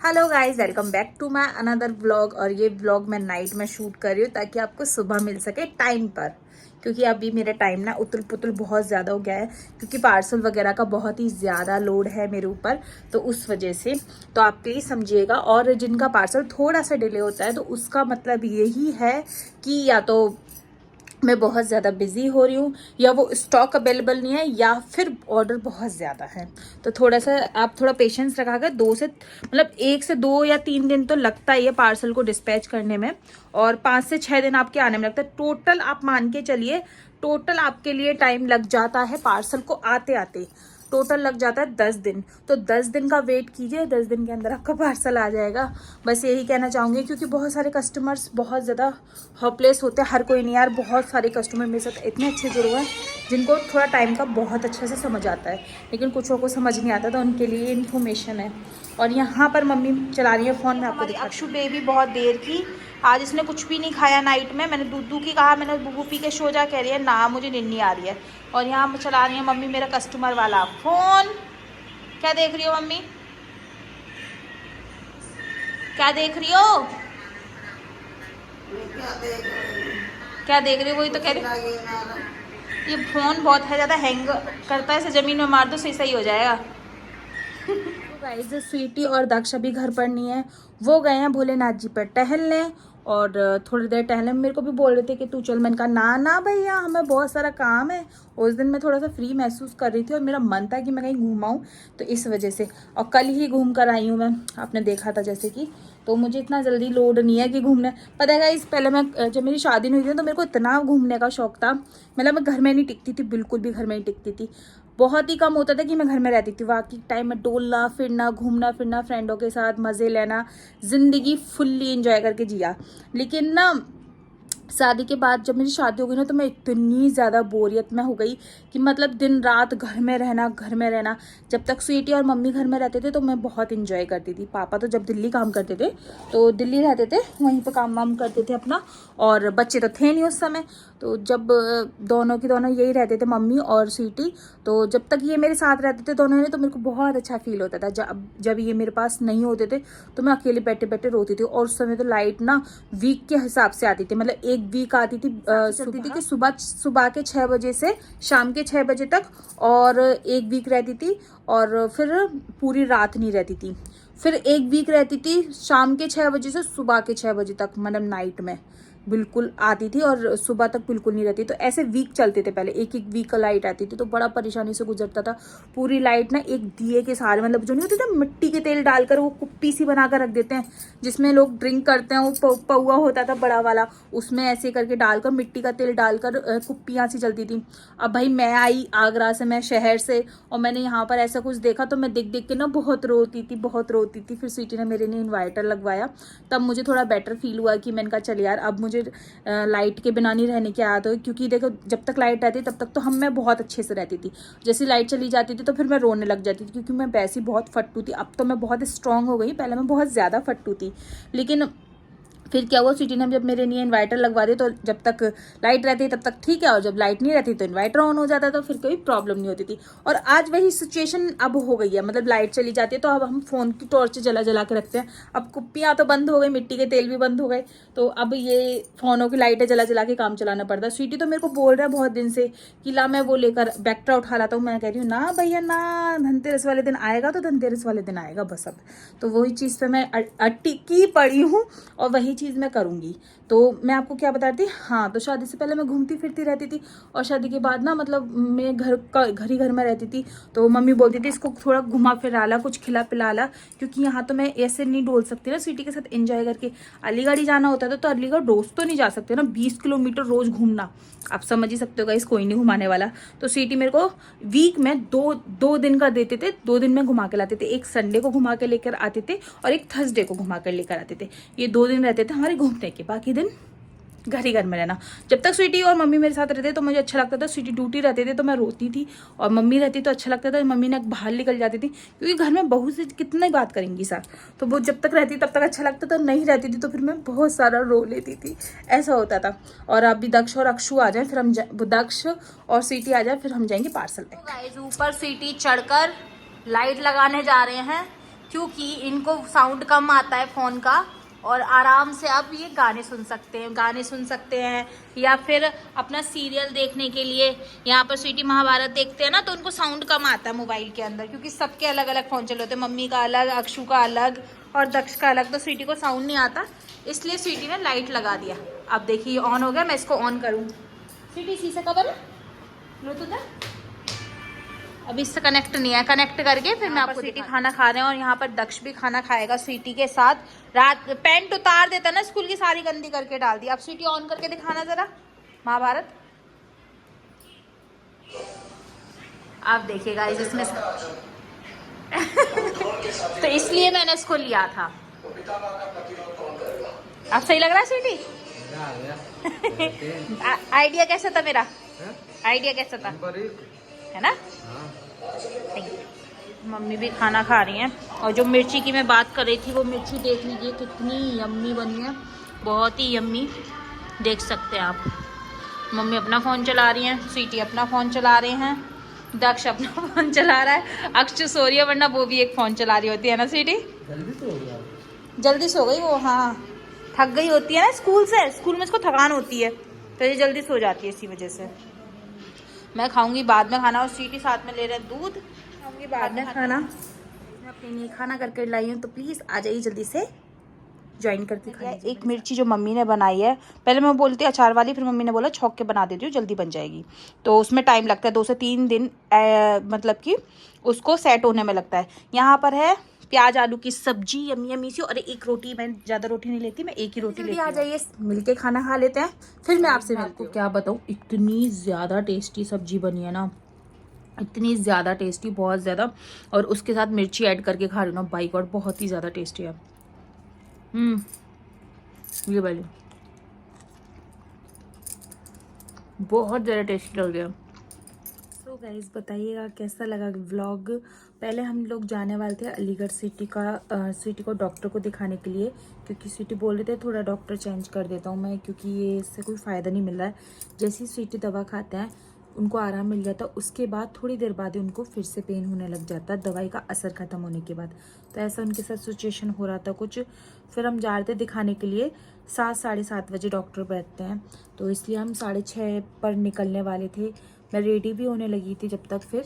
Hello guys, welcome back to my another vlog. और ये vlog मैं नाइट में शूट कर रही हूँ ताकि आपको सुबह मिल सके टाइम पर, क्योंकि अभी मेरा टाइम ना उतल पुतल बहुत ज़्यादा हो गया है, क्योंकि पार्सल वगैरह का बहुत ही ज़्यादा लोड है मेरे ऊपर। तो उस वजह से तो आप प्लीज़ समझिएगा। और जिनका पार्सल थोड़ा सा डिले होता है तो उसका मतलब यही है कि या तो मैं बहुत ज़्यादा बिजी हो रही हूँ, या वो स्टॉक अवेलेबल नहीं है, या फिर ऑर्डर बहुत ज़्यादा है। तो थोड़ा सा आप थोड़ा पेशेंस रखा कर। 1 से 2 या 3 दिन तो लगता ही है पार्सल को डिस्पैच करने में, और 5 से 6 दिन आपके आने में लगता है। टोटल आप मान के चलिए, टोटल आपके लिए टाइम लग जाता है पार्सल को आते आते, टोटल लग जाता है 10 दिन। तो 10 दिन का वेट कीजिए, 10 दिन के अंदर आपका पार्सल आ जाएगा। बस यही कहना चाहूँगी, क्योंकि बहुत सारे कस्टमर्स बहुत ज़्यादा होपलेस होते हैं। हर कोई नहीं यार, बहुत सारे कस्टमर मेरे साथ इतने अच्छे जुड़े हुए हैं जिनको थोड़ा टाइम का बहुत अच्छे से समझ आता है, लेकिन कुछ को समझ नहीं आता, तो उनके लिए इन्फॉर्मेशन है। और यहाँ पर मम्मी चला रही है फ़ोन में। आपको दिखा, अक्षु बेबी बहुत देर की, आज इसने कुछ भी नहीं खाया नाइट में। मैंने दूधू की कहा, मैंने बुबू पी के सो जा, कह रही है ना मुझे निन्नी आ रही है। और यहाँ चला रही है मम्मी मेरा कस्टमर वाला फ़ोन। क्या देख रही हो मम्मी, क्या देख रही हो? क्या देख रही हो? वही तो कह रही, ये फ़ोन बहुत है ज़्यादा हैंग करता है, इसे ज़मीन में मार दो सही सही हो जाएगा। तो गाइस, स्वीटी और दक्ष अभी घर पर नहीं है, वो गए हैं भोलेनाथ जी पर टहलने। और थोड़ी देर टहलने में मेरे को भी बोल रहे थे कि तू चल। मैंने कहा ना ना भैया, हमें बहुत सारा काम है। उस दिन मैं थोड़ा सा फ्री महसूस कर रही थी और मेरा मन था कि मैं कहीं घूम आऊँ, तो इस वजह से। और कल ही घूम कर आई हूँ मैं, आपने देखा था जैसे कि। तो मुझे इतना जल्दी लोड नहीं है कि घूमने, पता है गाइस, पहले मैं जब मेरी शादी नहीं हुई थी तो मेरे को इतना घूमने का शौक था। मतलब मैं घर में नहीं टिकती थी, बिल्कुल भी घर में नहीं टिकती थी। बहुत ही कम होता था कि मैं घर में रहती थी। बाकी टाइम में डोलना फिरना, घूमना फिरना, फ्रेंडों के साथ मज़े लेना, ज़िंदगी फुल्ली इंजॉय करके जिया। लेकिन ना, शादी के बाद जब मेरी शादी हो गई ना, तो मैं इतनी ज़्यादा बोरियत में हो गई कि मतलब दिन रात घर में रहना, घर में रहना। जब तक स्वीटी और मम्मी घर में रहते थे तो मैं बहुत इंजॉय करती थी। पापा तो जब दिल्ली काम करते थे तो दिल्ली रहते थे, वहीं पे काम वाम करते थे अपना, और बच्चे तो थे नहीं उस समय। तो जब दोनों की दोनों यही रहते थे, मम्मी और स्वीटी, तो जब तक ये मेरे साथ रहते थे दोनों ने, तो मेरे को बहुत अच्छा फील होता था। जब ये मेरे पास नहीं होते थे तो मैं अकेले बैठे बैठे रोती थी। और उस समय तो लाइट ना वीक के हिसाब से आती थी, मतलब एक वीक आती थी, चलती थी कि सुबह सुबह के 6 बजे से शाम के 6 बजे तक, और एक वीक रहती थी, और फिर पूरी रात नहीं रहती थी। फिर एक वीक रहती थी शाम के 6 बजे से सुबह के 6 बजे तक, मतलब नाइट में बिल्कुल आती थी, और सुबह तक बिल्कुल नहीं रहती। तो ऐसे वीक चलते थे पहले, एक एक वीक का लाइट आती थी, तो बड़ा परेशानी से गुजरता था। पूरी लाइट ना एक दिए के सहारे, मतलब जो नहीं होती ना, मिट्टी के तेल डालकर वो कुप्पी सी बनाकर रख देते हैं जिसमें लोग ड्रिंक करते हैं, वो पौआ होता था बड़ा वाला, उसमें ऐसे करके डालकर, मिट्टी का तेल डालकर कुप्पियाँ सी चलती थी। अब भाई मैं आई आगरा से, मैं शहर से, और मैंने यहाँ पर ऐसा कुछ देखा तो मैं देख देख के ना बहुत रोती थी, बहुत रोती थी। फिर स्वीटी ने मेरे लिए इन्वर्टर लगवाया, तब मुझे थोड़ा बेटर फील हुआ कि मैंने कहा चल यार, अब मुझे लाइट के बिना नहीं रहने की आदत हो। क्योंकि देखो, जब तक लाइट रहती तब तक तो मैं बहुत अच्छे से रहती थी। जैसे लाइट चली जाती थी तो फिर मैं रोने लग जाती थी, क्योंकि मैं वैसी बहुत फट्टू थी। अब तो मैं बहुत स्ट्रांग हो गई, पहले मैं बहुत ज़्यादा फट्टू थी। लेकिन फिर क्या हुआ, सिटी ने जब मेरे लिए इन्वर्टर लगवा दिया, तो जब तक लाइट रहती तब तक ठीक है, और जब लाइट नहीं रहती तो इन्वर्टर ऑन हो जाता, तो फिर कोई प्रॉब्लम नहीं होती थी। और आज वही सिचुएशन अब हो गई है, मतलब लाइट चली जाती है तो अब हम फ़ोन की टॉर्च जला जला के रखते हैं। अब कुप्पियाँ तो बंद हो गई, मिट्टी के तेल भी बंद हो गए, तो अब ये फ़ोनों की लाइटें जला जला के काम चलाना पड़ता है। स्वीटी तो मेरे को बोल रहा है बहुत दिन से कि ला मैं वो लेकर बैक्ट्रा उठा लाता हूँ। मैं कह रही हूँ ना भैया ना, धनतेरस वाले दिन आएगा तो धनतेरस वाले दिन आएगा बस। अब तो वही चीज़ पे मैं अटकी पड़ी हूँ, और वही चीज़ मैं करूँगी। तो मैं आपको क्या बता रही थी, हाँ, तो शादी से पहले मैं घूमती फिरती रहती थी, और शादी के बाद ना, मतलब मैं घर ही घर में रहती थी। तो मम्मी बोलती थी इसको थोड़ा घुमा फिरा ला, कुछ खिला पिला ला, क्योंकि यहाँ तो मैं ऐसे नहीं डोल सकती ना सिटी के साथ एंजॉय करके। अलीगढ़ ही जाना होता था तो अलीगढ़ रोज़ तो नहीं जा सकते ना, 20 किलोमीटर रोज़ घूमना, आप समझ ही सकते हो गाइस, कोई नहीं घुमाने वाला। तो सिटी मेरे को वीक में दो दिन का देते थे, 2 दिन में घुमा के लाते थे। एक संडे को घुमा के लेकर आते थे, और एक थर्सडे को घुमा कर लेकर आते थे। ये 2 दिन रहते थे हमारे घूमने के, बाकी दिन घर ही घर में रहना। जब तक स्वीटी और मम्मी मेरे साथ रहते तो मुझे अच्छा लगता था। स्वीटी ड्यूटी रहते थे तो मैं रोती थी, और मम्मी रहती तो अच्छा लगता था। मम्मी ने बाहर निकल जाती थी, क्योंकि घर में बहू से कितना ही बात करेंगी सर, तो वो जब तक रहती तब तक अच्छा लगता था, नहीं रहती थी तो फिर मैं बहुत सारा रो लेती थी, ऐसा होता था। और अभी दक्ष और अक्षु आ जाए, फिर हम दक्ष और स्वीटी आ जाए, फिर हम जाएंगे पार्सल पे। ऊपर स्वीटी चढ़कर लाइट लगाने जा रहे हैं, क्योंकि इनको साउंड कम आता है फ़ोन का और आराम से अब ये गाने सुन सकते हैं या फिर अपना सीरियल देखने के लिए यहाँ पर स्वीटी महाभारत देखते हैं ना, तो उनको साउंड कम आता है मोबाइल के अंदर, क्योंकि सबके अलग अलग फ़ोन चले होते हैं, मम्मी का अलग, अक्षु का अलग और दक्ष का अलग, तो स्वीटी को साउंड नहीं आता, इसलिए स्वीटी ने लाइट लगा दिया। अब देखिए ऑन हो गया, मैं इसको ऑन करूँ। स्वीटी इसी से कवर ब्लूटूथ है, अभी इससे कनेक्ट नहीं है, कनेक्ट करके फिर मैं आपको। स्वीटी खाना खा रहे हैं और यहाँ पर दक्ष भी खाना खाएगा स्वीटी के साथ। रात पैंट उतार देता ना स्कूल की, सारी गंदी करके डाल दी। अब स्वीटी ऑन करके दिखाना जरा महाभारत। आप देखिएगा इसमें तो इसलिए मैंने इसको लिया था। अब सही लग रहा है स्वीटी? आइडिया कैसा था मेरा? आइडिया कैसा था, है ना? मम्मी भी खाना खा रही हैं और जो मिर्ची की मैं बात कर रही थी वो मिर्ची देख लीजिए कितनी यम्मी बनी है, बहुत ही यम्मी, देख सकते हैं आप। मम्मी अपना फ़ोन चला रही हैं, स्वीटी अपना फ़ोन चला रहे हैं, दक्ष अपना फ़ोन चला रहा है, अक्षु सो रही है, वरना वो भी एक फ़ोन चला रही होती है ना स्वीटी? जल्दी सो गई वो, हाँ थक गई होती है ना स्कूल से, स्कूल में इसको थकान होती है तो ये जल्दी सो जाती है इसी वजह से। मैं खाऊंगी बाद में खाना और स्वीटी साथ में ले रहे हैं दूध, खाऊंगी बाद में खाना। मैं अपने लिए खाना करके लाई हूँ, तो प्लीज़ आ जाइए जल्दी से ज्वाइन करके खाइए। एक मिर्ची जो मम्मी ने बनाई है, पहले मैं बोलती अचार वाली, फिर मम्मी ने बोला छौंक के बना देती हूँ जल्दी बन जाएगी, तो उसमें टाइम लगता है 2 से 3 दिन, मतलब कि उसको सेट होने में लगता है। यहाँ पर है प्याज आलू की सब्जी यम्मी यम्मी सी, और एक रोटी, मैं ज़्यादा रोटी नहीं लेती, मैं एक ही रोटी लेती हूँ। आ जाइए मिलके खाना खा लेते हैं, फिर मैं आपसे मिलती हूँ। क्या बताऊँ, इतनी ज़्यादा टेस्टी सब्जी बनी है ना, इतनी ज़्यादा टेस्टी, बहुत ज़्यादा, और उसके साथ मिर्ची ऐड करके खा रही हूँ ना, बाई गॉड बहुत ही ज़्यादा टेस्टी है। ये वाली बहुत ज़्यादा टेस्टी लग रहा है। तो गाइस बताइएगा कैसा लगा व्लॉग। पहले हम लोग जाने वाले थे अलीगढ़ सिटी को डॉक्टर को दिखाने के लिए, क्योंकि सिटी बोल रहे थे थोड़ा डॉक्टर चेंज कर देता हूँ मैं, क्योंकि ये इससे कोई फ़ायदा नहीं मिल रहा है। जैसे ही सिटी दवा खाते हैं उनको आराम मिल जाता, उसके बाद थोड़ी देर बाद ही उनको फिर से पेन होने लग जाता है दवाई का असर ख़त्म होने के बाद। तो ऐसा उनके साथ सिचुएशन हो रहा था कुछ। फिर हम जा रहे थे दिखाने के लिए, 7 साढ़े 7 बजे डॉक्टर बैठते हैं, तो इसलिए हम 6:30 पर निकलने वाले थे। मैं रेडी भी होने लगी थी जब तक फिर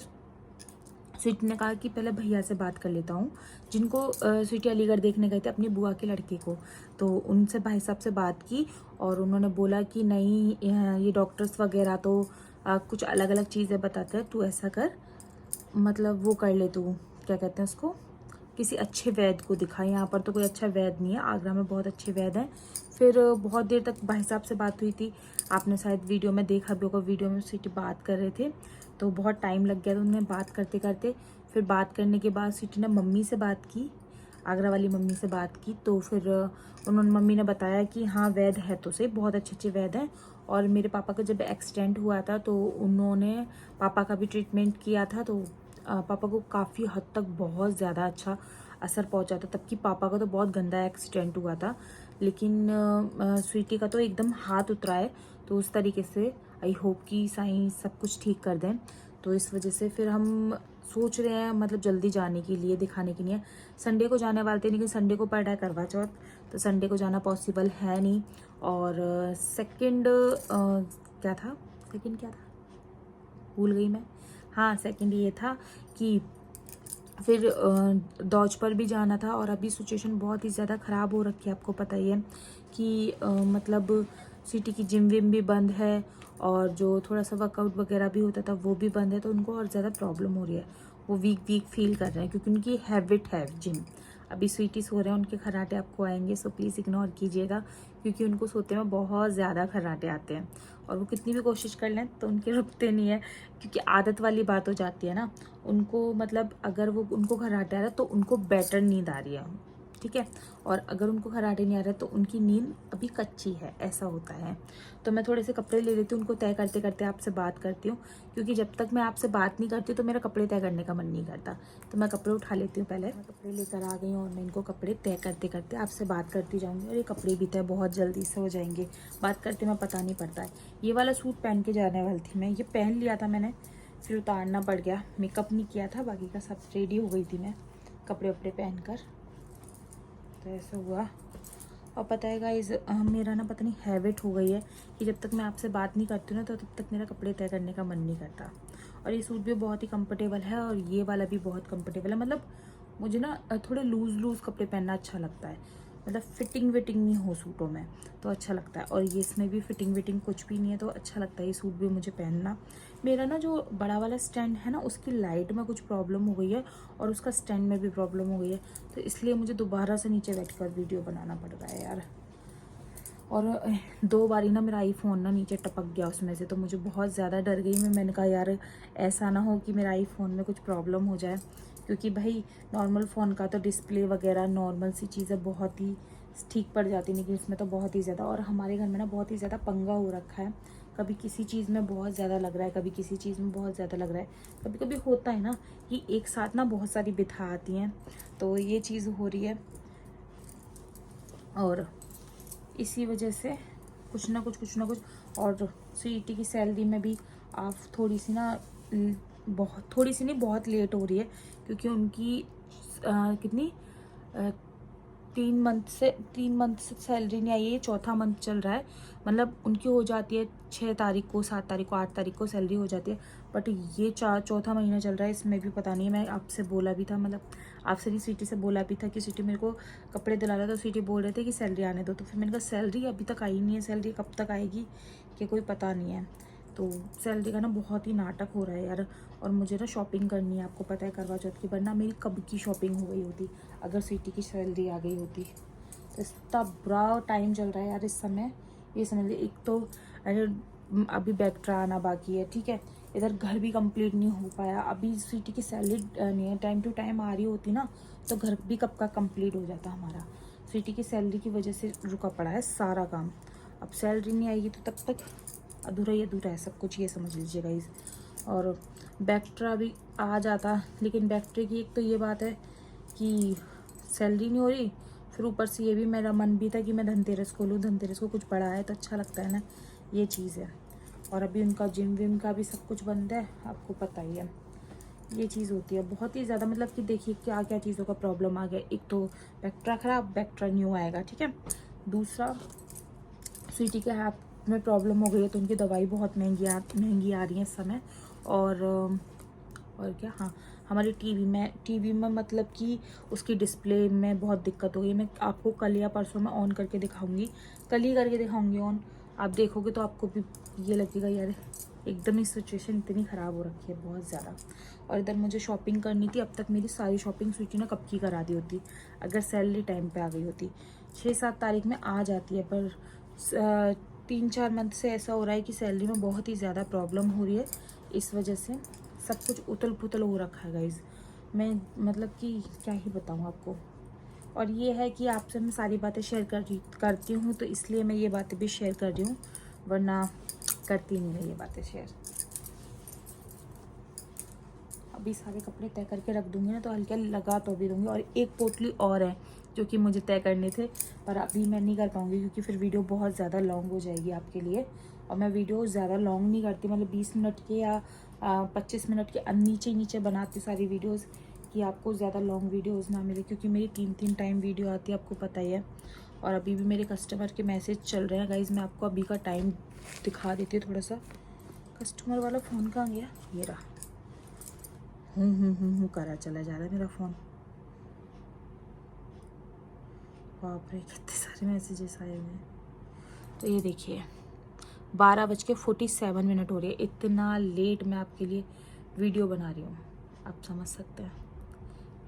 स्वीटी ने कहा कि पहले भैया से बात कर लेता हूँ, जिनको स्वीटी अलीगढ़ देखने गए थे अपनी बुआ के लड़के को, तो उनसे भाई साहब से बात की और उन्होंने बोला कि नहीं ये डॉक्टर्स वगैरह तो कुछ अलग अलग चीज़ें बताते हैं, तू ऐसा कर, मतलब वो कर ले, तू क्या कहते हैं उसको, किसी अच्छे वैद्य को दिखा। यहाँ पर तो कोई अच्छा वैद्य नहीं है, आगरा में बहुत अच्छे वैद्य हैं। फिर बहुत देर तक भाई साहब से बात हुई थी, आपने शायद वीडियो में देखा भी होगा, वीडियो में सिटी बात कर रहे थे, तो बहुत टाइम लग गया था उन्हें बात करते करते। फिर बात करने के बाद सिटी ने मम्मी से बात की, आगरा वाली मम्मी से बात की, तो फिर उन्होंने, मम्मी ने बताया कि हाँ वैद्य है तो सही, बहुत अच्छे अच्छे वैद्य हैं। और मेरे पापा का जब एक्सीडेंट हुआ था तो उन्होंने पापा का भी ट्रीटमेंट किया था, तो पापा को काफ़ी हद तक बहुत ज़्यादा अच्छा असर पहुंचा था। तब कि पापा का तो बहुत गंदा एक्सीडेंट हुआ था, लेकिन स्वीटी का तो एकदम हाथ उतरा है, तो उस तरीके से आई होप कि साईं सब कुछ ठीक कर दें। तो इस वजह से फिर हम सोच रहे हैं मतलब जल्दी जाने के लिए, दिखाने के लिए। संडे को जाने वाले थे, लेकिन संडे को पड़ रहा है करवा चौथ, तो संडे को जाना पॉसिबल है नहीं। और सेकंड क्या था, भूल गई मैं, हाँ सेकंड ये था कि फिर दौज पर भी जाना था। और अभी सिचुएशन बहुत ही ज़्यादा ख़राब हो रखी है, आपको पता ही है कि मतलब सिटी की जिम विम भी बंद है, और जो थोड़ा सा वर्कआउट वगैरह भी होता था वो भी बंद है, तो उनको और ज़्यादा प्रॉब्लम हो रही है, वो वीक फील कर रहे हैं, क्योंकि उनकी हैबिट है जिम। अभी स्वीटी सो रहे हैं, उनके खर्राटे आपको आएंगे, सो प्लीज़ इग्नोर कीजिएगा, क्योंकि उनको सोते में बहुत ज़्यादा खर्राटे आते हैं, और वो कितनी भी कोशिश कर लें तो उनके रुकते नहीं है, क्योंकि आदत वाली बात हो जाती है ना उनको। मतलब अगर वो उनको खर्राटे आ रहा है तो उनको बेटर नींद आ रही है, ठीक है, और अगर उनको खर्राटे नहीं आ रहे तो उनकी नींद अभी कच्ची है, ऐसा होता है। तो मैं थोड़े से कपड़े ले लेती हूँ, उनको तय करते करते आपसे बात करती हूँ, क्योंकि जब तक मैं आपसे बात नहीं करती तो मेरा कपड़े तय करने का मन नहीं करता। तो मैं कपड़े उठा लेती हूँ, पहले मैं कपड़े लेकर आ गई हूँ, और मैं इनको कपड़े तय करते करते आपसे बात करती जाऊँगी, और ये कपड़े भी तय बहुत जल्दी से हो जाएंगे, बात करते में पता नहीं पड़ता है। ये वाला सूट पहन के जाने वाली थी मैं, ये पहन लिया था मैंने, फिर उतारना पड़ गया, मेकअप नहीं किया था, बाकी का सब रेडी हो गई थी मैं, कपड़े वपड़े पहन कर। तो ऐसा हुआ। और पता है गाइस, मेरा ना पता नहीं हैबिट हो गई है कि जब तक मैं आपसे बात नहीं करती हूँ ना तो तब तक मेरा कपड़े तय करने का मन नहीं करता। और ये सूट भी बहुत ही कंफर्टेबल है और ये वाला भी बहुत कंफर्टेबल है। मतलब मुझे ना थोड़े लूज़ कपड़े पहनना अच्छा लगता है, मतलब फिटिंग विटिंग नहीं हो सूटों में तो अच्छा लगता है। और ये इसमें भी फिटिंग विटिंग कुछ भी नहीं है तो अच्छा लगता है ये सूट भी मुझे पहनना। मेरा ना जो बड़ा वाला स्टैंड है ना उसकी लाइट में कुछ प्रॉब्लम हो गई है और उसका स्टैंड में भी प्रॉब्लम हो गई है, तो इसलिए मुझे दोबारा से नीचे बैठकर वीडियो बनाना पड़ रहा है यार। और 2 बारी ना मेरा आईफोन ना नीचे टपक गया उसमें से, तो मुझे बहुत ज़्यादा डर गई मैंने कहा यार ऐसा ना हो कि मेरा आईफोन में कुछ प्रॉब्लम हो जाए, क्योंकि भाई नॉर्मल फ़ोन का तो डिस्प्ले वगैरह नॉर्मल सी चीज़ें बहुत ही ठीक पड़ जाती, लेकिन इसमें तो बहुत ही ज़्यादा। और हमारे घर में ना बहुत ही ज़्यादा पंगा हो रखा है, कभी किसी चीज़ में बहुत ज़्यादा लग रहा है, कभी किसी चीज़ में बहुत ज़्यादा लग रहा है। कभी कभी होता है ना कि एक साथ ना बहुत सारी बिथा आती हैं, तो ये चीज़ हो रही है। और इसी वजह से कुछ ना कुछ। और सीईटी की सैलरी में भी आप थोड़ी सी ना बहुत थोड़ी सी नहीं बहुत लेट हो रही है, क्योंकि उनकी कितनी 3 मंथ से सैलरी नहीं आई है, 4था मंथ चल रहा है। मतलब उनकी हो जाती है 6 तारीख को, 7 तारीख को, 8 तारीख को सैलरी हो जाती है, बट ये 4था महीना चल रहा है, इसमें भी पता नहीं। मैं आपसे बोला भी था, मतलब आपसे नहीं स्वीटी से बोला भी था कि स्वीटी मेरे को कपड़े दिला रहा था, तो स्वीटी बोल रहे थे कि सैलरी आने दो, तो फिर मैंने कहा सैलरी अभी तक आई नहीं है, सैलरी कब तक आएगी कि कोई पता नहीं है। तो सैलरी का ना बहुत ही नाटक हो रहा है यार। और मुझे ना शॉपिंग करनी है, आपको पता है करवा चौथ की, वरना मेरी कब की शॉपिंग हो गई होती अगर स्वीटी की सैलरी आ गई होती। तो इतना बुरा टाइम चल रहा है यार इस समय, ये समझ लीजिए। एक तो अभी बैक्ट्रा आना बाकी है, ठीक है, इधर घर भी कंप्लीट नहीं हो पाया, अभी स्वीटी की सैलरी नहीं है, टाइम टू टाइम आ रही होती ना तो घर भी कब का कंप्लीट हो जाता हमारा। स्वीटी की सैलरी की वजह से रुका पड़ा है सारा काम। अब सैलरी नहीं आएगी तो तब तक अधूरा ही अधूरा है सब कुछ, ये समझ लीजिएगा इस। और बैक्ट्रा भी आ जाता, लेकिन बैक्ट्री की एक तो ये बात है कि सैलरी नहीं हो रही, फिर ऊपर से ये भी मेरा मन भी था कि मैं धनतेरस को लूँ, धनतेरस को कुछ बड़ा है तो अच्छा लगता है ना, ये चीज़ है। और अभी उनका जिम विम का भी सब कुछ बंद है, आपको पता ही है, ये चीज़ होती है बहुत ही ज़्यादा। मतलब कि देखिए क्या क्या चीज़ों का प्रॉब्लम आ गया, एक तो बैक्ट्रा खराब, बैक्ट्रा न्यू आएगा, ठीक है। दूसरा स्वीटी के हाथ में प्रॉब्लम हो गई है तो उनकी दवाई बहुत महंगी आ रही है इस समय। और क्या, हाँ, हमारी टीवी में मतलब कि उसकी डिस्प्ले में बहुत दिक्कत हो गई। मैं आपको कल या परसों में ऑन करके दिखाऊंगी, कल ही करके दिखाऊंगी ऑन, आप देखोगे तो आपको भी ये लगेगा यार एकदम ही सिचुएशन इतनी ख़राब हो रखी है बहुत ज़्यादा। और इधर मुझे शॉपिंग करनी थी, अब तक मेरी सारी शॉपिंग स्वीटी ने कब की करा दी होती अगर सैलरी टाइम पे आ गई होती। 6-7 तारीख में आ जाती है, पर 3-4 मंथ से ऐसा हो रहा है कि सैलरी में बहुत ही ज़्यादा प्रॉब्लम हो रही है, इस वजह से सब कुछ उथल पुथल हो रखा है गाइज़। मैं मतलब कि क्या ही बताऊँ आपको। और ये है कि आपसे मैं सारी बातें शेयर करती हूँ तो इसलिए मैं ये बातें भी शेयर कर रही हूँ, वरना करती नहीं मैं ये बातें शेयर। अभी सारे कपड़े तय करके रख दूँगी ना तो हल्के लगा तो भी दूँगी। और एक पोटली और है जो कि मुझे तय करने थे, पर अभी मैं नहीं कर पाऊँगी क्योंकि फिर वीडियो बहुत ज़्यादा लॉन्ग हो जाएगी आपके लिए। और मैं वीडियो ज़्यादा लॉन्ग नहीं करती, मतलब 20 मिनट के या 25 मिनट के नीचे बनाती सारी वीडियोज़, कि आपको ज़्यादा लॉन्ग वीडियोज़ ना मिले, क्योंकि मेरी 3 टाइम वीडियो आती है, आपको पता ही है। और अभी भी मेरे कस्टमर के मैसेज चल रहे हैं गाइज़, मैं आपको अभी का टाइम दिखा देती हूँ थोड़ा सा। कस्टमर वाला फ़ोन कहाँ गया, ये रहा, करा चला जा रहा है मेरा फ़ोन। बाप रे कितने सारे मैसेजेस आए हुए हैं। तो ये देखिए 12:47 हो रही है, इतना लेट मैं आपके लिए वीडियो बना रही हूँ, आप समझ सकते हैं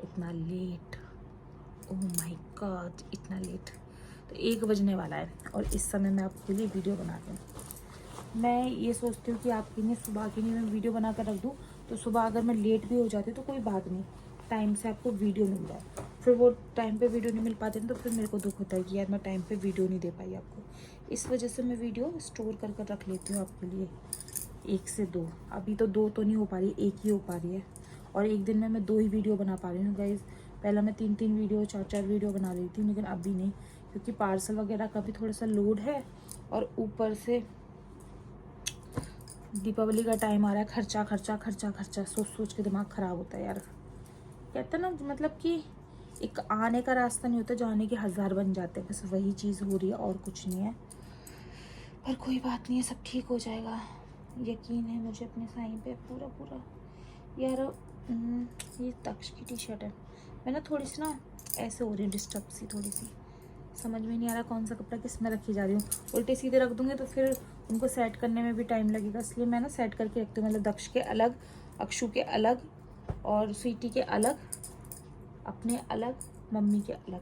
इतना लेट। ओह माय गॉड इतना लेट। तो 1 बजने वाला है और इस समय मैं आपके लिए वीडियो बना रही हूँ। मैं ये सोचती हूँ कि आपके लिए सुबह के लिए मैं वीडियो बना कर रख दूँ, तो सुबह अगर मैं लेट भी हो जाती तो कोई बात नहीं, टाइम से आपको वीडियो मिल जाए। फिर वो टाइम पे वीडियो नहीं मिल पाते तो फिर मेरे को दुख होता है कि यार मैं टाइम पे वीडियो नहीं दे पाई आपको। इस वजह से मैं वीडियो स्टोर कर रख लेती हूँ आपके लिए, 1 से 2। अभी तो 2 तो नहीं हो पा रही, 1 ही हो पा रही है। और एक दिन में मैं 2 ही वीडियो बना पा रही हूँ गाइज़। पहले मैं 3 वीडियो 4 वीडियो बना रही थी, लेकिन अभी नहीं, क्योंकि पार्सल वगैरह का भी थोड़ा सा लोड है। और ऊपर से दीपावली का टाइम आ रहा है, खर्चा सोच के दिमाग ख़राब होता है यार। कहते हैं ना मतलब कि एक आने का रास्ता नहीं होता, जाने के 1000 बन जाते हैं, बस वही चीज़ हो रही है और कुछ नहीं है। पर कोई बात नहीं है, सब ठीक हो जाएगा, यकीन है मुझे अपने साईं पे पूरा पूरा। यार ये तक्ष की टी शर्ट है, मैं ना थोड़ी सी ना ऐसे हो रही है डिस्टर्ब सी थोड़ी सी, समझ में नहीं आ रहा कौन सा कपड़ा किस में रखी जा रही हूँ। उल्टे सीधे रख दूँगी तो फिर उनको सेट करने में भी टाइम लगेगा, इसलिए मैं ना सेट करके रखती हूँ। मतलब दक्ष के अलग, अक्षु के अलग, और स्वीटी के अलग, अपने अलग, मम्मी के अलग,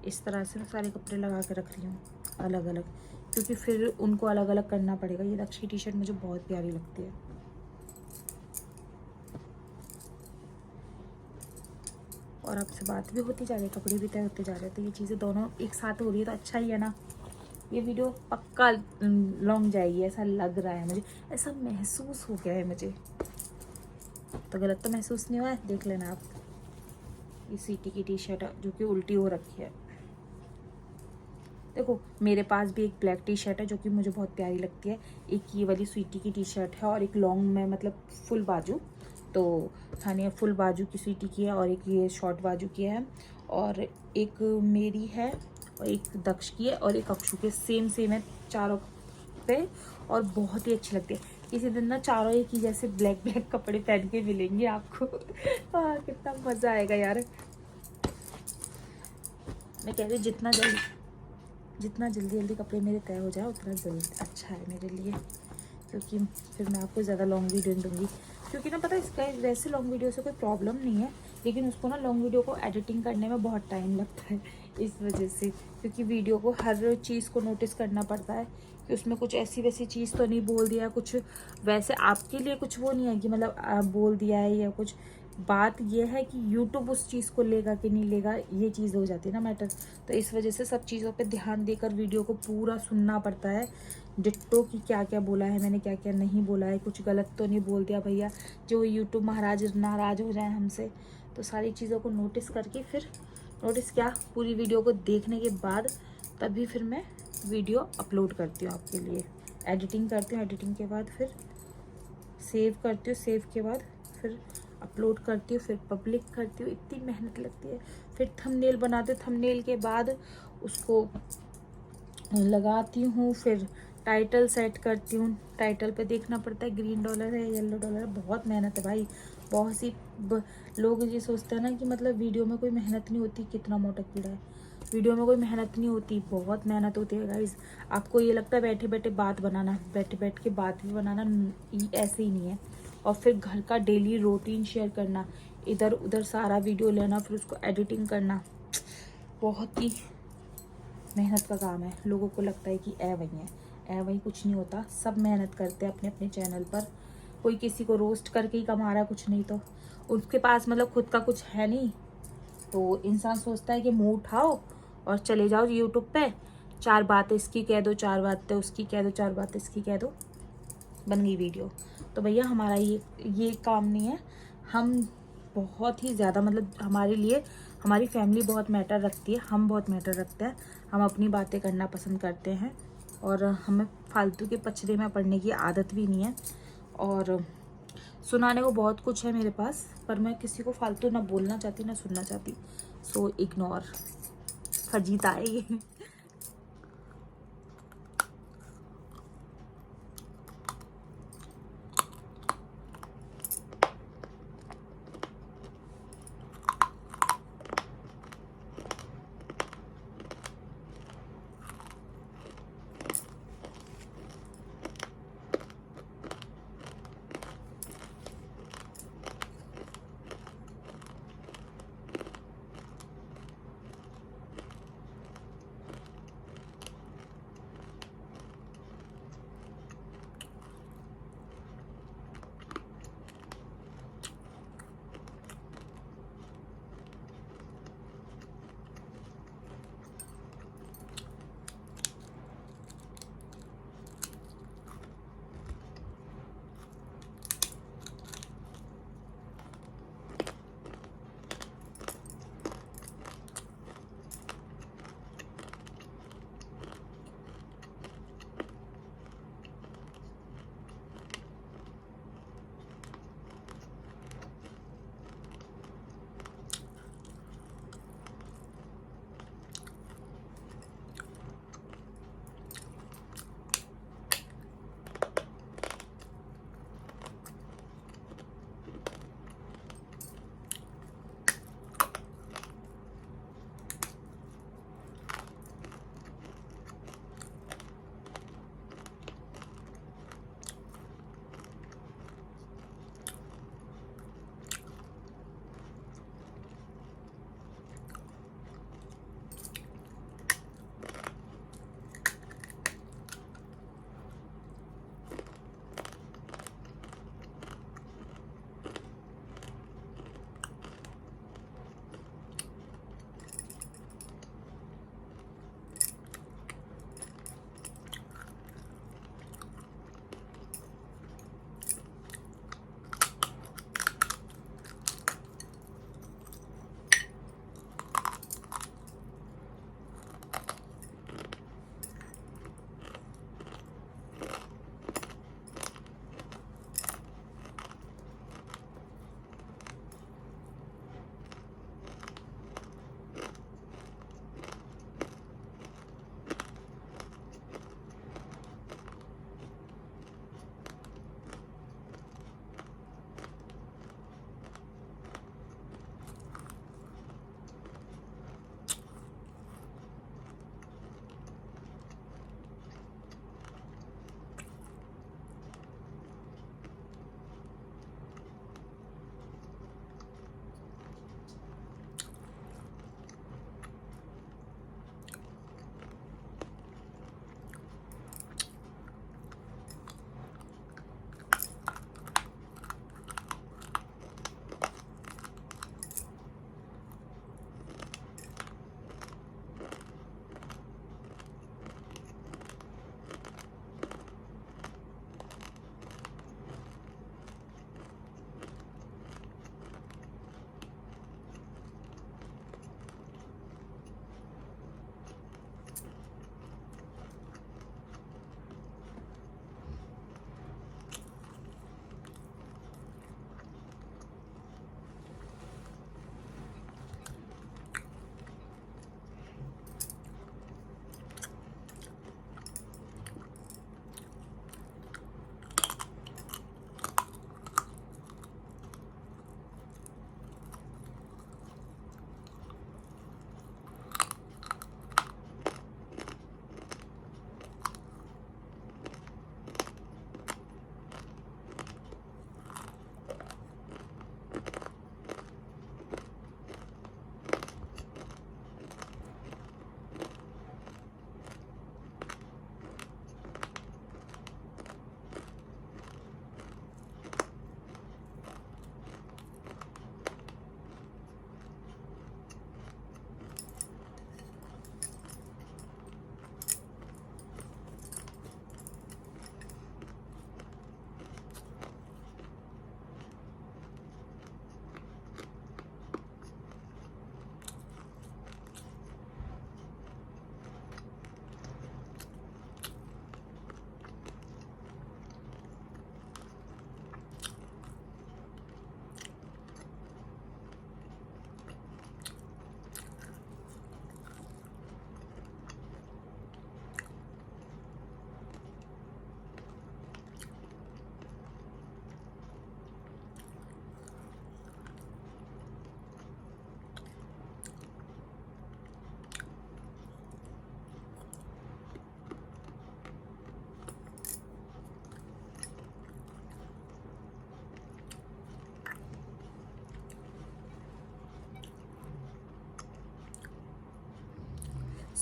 इस तरह से मैं सारे कपड़े लगा के रख रही हूँ अलग अलग, क्योंकि फिर उनको अलग अलग करना पड़ेगा। ये दक्ष की टी शर्ट मुझे बहुत प्यारी लगती है। और आपसे बात भी होती जा रही है, कपड़े भी तय होते जा रहे हैं, तो ये चीज़ें दोनों एक साथ हो रही है तो अच्छा ही है ना। ये वीडियो पक्का लॉन्ग जाएगी, ऐसा लग रहा है मुझे, ऐसा महसूस हो गया है मुझे। तो गलत तो महसूस नहीं हुआ है, देख लेना आप। ये सीटी की टी शर्ट जो कि उल्टी हो रखी है। देखो मेरे पास भी एक ब्लैक टी शर्ट है जो कि मुझे बहुत प्यारी लगती है, एक ये वाली स्वीटी की टी शर्ट है, और एक लॉन्ग में मतलब फुल बाजू, तो थानिया फुल बाजू की स्वीटी की है, और एक ये शॉर्ट बाजू की है, और एक मेरी है, और एक दक्ष की है, और एक अक्षु के, सेम सेम है चारों पे, और बहुत ही अच्छी लगती है। किसी दिन ना चारों एक ही जैसे ब्लैक ब्लैक कपड़े पहन के मिलेंगे आपको। कितना मज़ा आएगा यार। मैं कह रही हूँ जितना जल्दी जल्दी कपड़े मेरे तय हो जाए उतना जल्दी अच्छा है मेरे लिए, क्योंकि फिर मैं आपको ज़्यादा लॉन्ग वीडियो नहीं दूँगी। क्योंकि ना पता है इसका वैसे लॉन्ग वीडियो से कोई प्रॉब्लम नहीं है, लेकिन उसको ना लॉन्ग वीडियो को एडिटिंग करने में बहुत टाइम लगता है, इस वजह से। क्योंकि वीडियो को हर चीज़ को नोटिस करना पड़ता है कि उसमें कुछ ऐसी वैसी चीज़ तो नहीं बोल दिया, कुछ वैसे आपके लिए कुछ वो नहीं है कि मतलब आप बोल दिया है या कुछ। बात यह है कि YouTube उस चीज़ को लेगा कि नहीं लेगा, ये चीज़ हो जाती है ना मैटर। तो इस वजह से सब चीज़ों पे ध्यान देकर वीडियो को पूरा सुनना पड़ता है, डिट्टो कि क्या क्या बोला है मैंने, क्या क्या नहीं बोला है, कुछ गलत तो नहीं बोल दिया भैया, जो YouTube महाराज नाराज़ हो जाए हमसे। तो सारी चीज़ों को नोटिस करके फिर नोटिस क्या पूरी वीडियो को देखने के बाद तभी फिर मैं वीडियो अपलोड करती हूँ आपके लिए। एडिटिंग करती हूँ, एडिटिंग के बाद फिर सेव करती हूँ, सेव के बाद फिर अपलोड करती हूँ, फिर पब्लिक करती हूँ। इतनी मेहनत लगती है। फिर थंबनेल बनाते, थंबनेल के बाद उसको लगाती हूँ, फिर टाइटल सेट करती हूँ। टाइटल पे देखना पड़ता है ग्रीन डॉलर है येलो डॉलर है, बहुत मेहनत है भाई। बहुत सी लोग ये सोचते हैं ना कि मतलब वीडियो में कोई मेहनत नहीं होती, कितना मोटा कीड़ा है। वीडियो में कोई मेहनत नहीं होती, बहुत मेहनत होती है गाइस। आपको ये लगता है बैठे बैठे बात बनाना, बैठे बैठ के बात भी बनाना ऐसे ही नहीं है। और फिर घर का डेली रूटीन शेयर करना, इधर उधर सारा वीडियो लेना, फिर उसको एडिटिंग करना, बहुत ही मेहनत का काम है। लोगों को लगता है कि वही कुछ नहीं होता, सब मेहनत करते हैं अपने अपने चैनल पर। कोई किसी को रोस्ट करके ही कमा रहा है, कुछ नहीं तो उसके पास मतलब खुद का कुछ है नहीं, तो इंसान सोचता है कि मुंह उठाओ और चले जाओ यूट्यूब पे, 4 बातें इसकी कह दो, 4 बातें उसकी कह दो, 4 बातें इसकी कह दो, बन गई वीडियो। तो भैया हमारा ये काम नहीं है। हम बहुत ही ज़्यादा मतलब हमारे लिए हमारी फैमिली बहुत मैटर रखती है, हम बहुत मैटर रखते हैं। हम अपनी बातें करना पसंद करते हैं, और हमें फालतू के पचड़े में पड़ने की आदत भी नहीं है। और सुनाने को बहुत कुछ है मेरे पास, पर मैं किसी को फालतू ना बोलना चाहती ना सुनना चाहती, सो इग्नोर। फजीता है ये।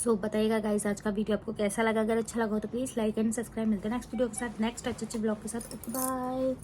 सो बताइएगा गाइस आज का वीडियो आपको कैसा लगा। अगर अच्छा लगा हो तो प्लीज़ लाइक एंड सब्सक्राइब। मिलते हैं नेक्स्ट वीडियो के साथ, नेक्स्ट अच्छे ब्लॉग के साथ। Okay bye.